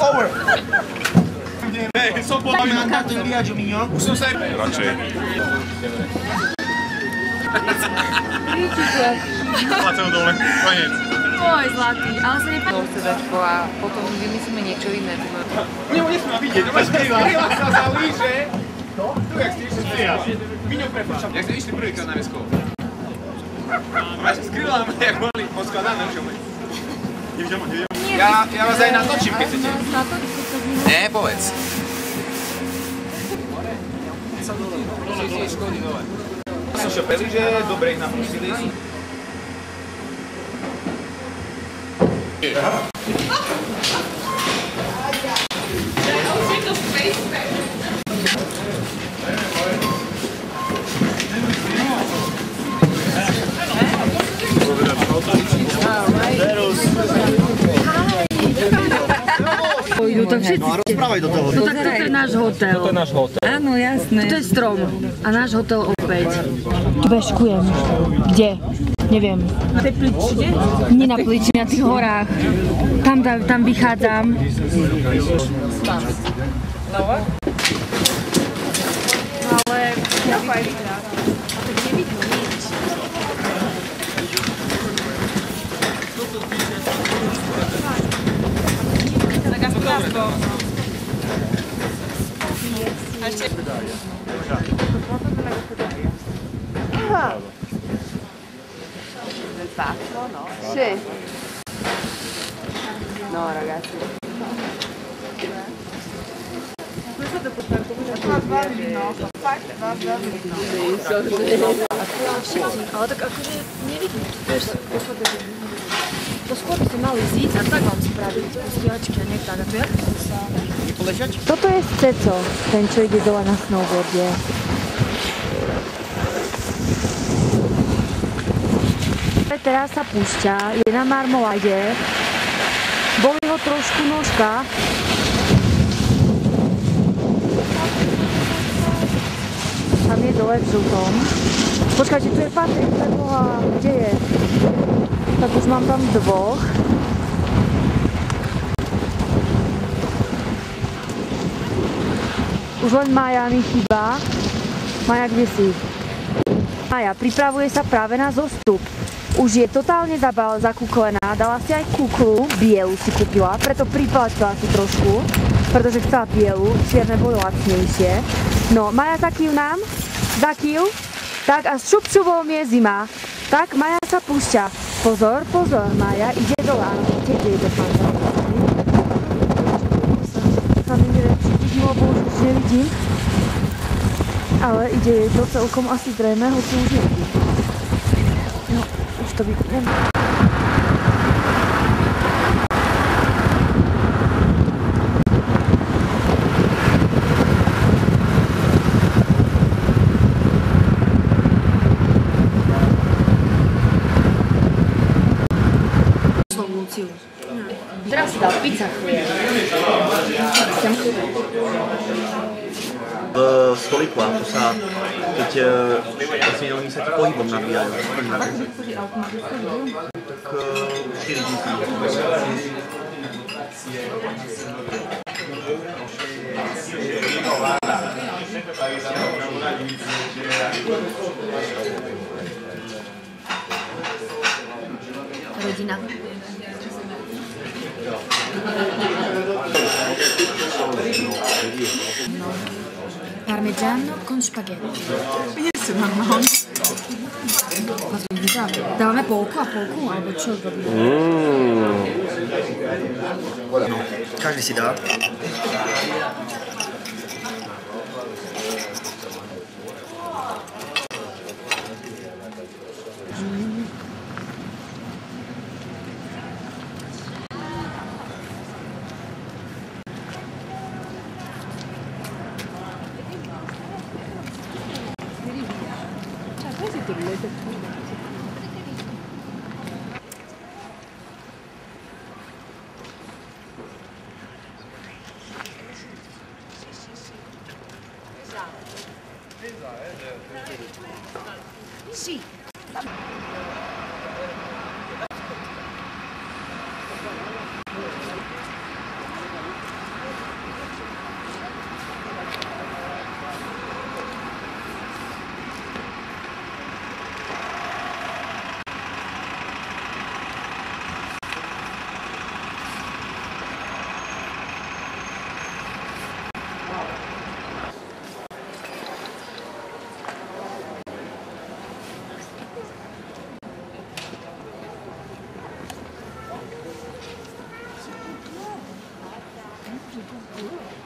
over. Som podľa mňa na to viac, Miňo. Už som sa aj... Radšej. Placem dole, konec. Oj, zlatý, ale sa nepadol sedačko a potom vymyslíme niečo iné. Nesmie ma vidieť, dobre spieva. Spieva sa zalíže. Tu, jak ste išli spieva. Miňo, prepúčam. Jak ste išli prvýkrát na Veskov. Máš skryláme, jak mali poskladané, čo my. Ja vás aj natočím, keď chcete. Nie, povedz. Som šopeli, že dobre ich napustili. Pôjdu to všetci. No a rozprávaj do toho. No tak toto je náš hotel. Toto je náš hotel. Áno, jasné. Toto je strom. A náš hotel opäť. Tu bežkujem. Kde? Neviem. Na tej pličine? Nie na pličine, na tých horách. Tam vychádzam. Ale ja aj vyhrá. A tak nevidno nič. Tak aspoň. A ešte... Aha. Fatto, no? Sì. No, ragazzi. Questo devo portare come una bambino. Ale tak akože nevidím. To skôr by sme mali zísť a tak vám spraviť postiačky a nech tak. A to jak sa... Toto je Ceco, ten čo ide dole na snowboarde. Teraz sa púšťa, je na marmoláde, boli ho trošku nožka. Tam je dole v žltom. Počkajte, tu je Patrik, preboha, kde je? Tak už mám tam dvoch. Už len Maja mi chýba. Maja, kde si? Maja, pripravuje sa práve na zostup. Už je totálne zakúklená, dala si aj kuklu, bielu si kúpila, preto priplatila si trošku, pretože chcela bielu, čierne boli lacnejšie. No, Maja, zakýv nám, zakýv, tak a šup šupom je zima. Tak, Maja sa púšťa. Pozor, pozor, Maja ide dole, áno, ide do panza. Sa mi neviem, či vidím, lebo už nevidím, ale ide to celkom asi zrejme, hoci už nevidím. No, už to vidím. Teraz si dal pizza chuje. V stoliku, a to sa, keď vlastne oni sa pohybom nabíjajú. Tak 4 díky. Rodina. No. Parmigiano con spaghetti. Yes, mamma. Dávame polku a polku, alebo čo robíme? No, každý si dá. Sì. Ďakujem.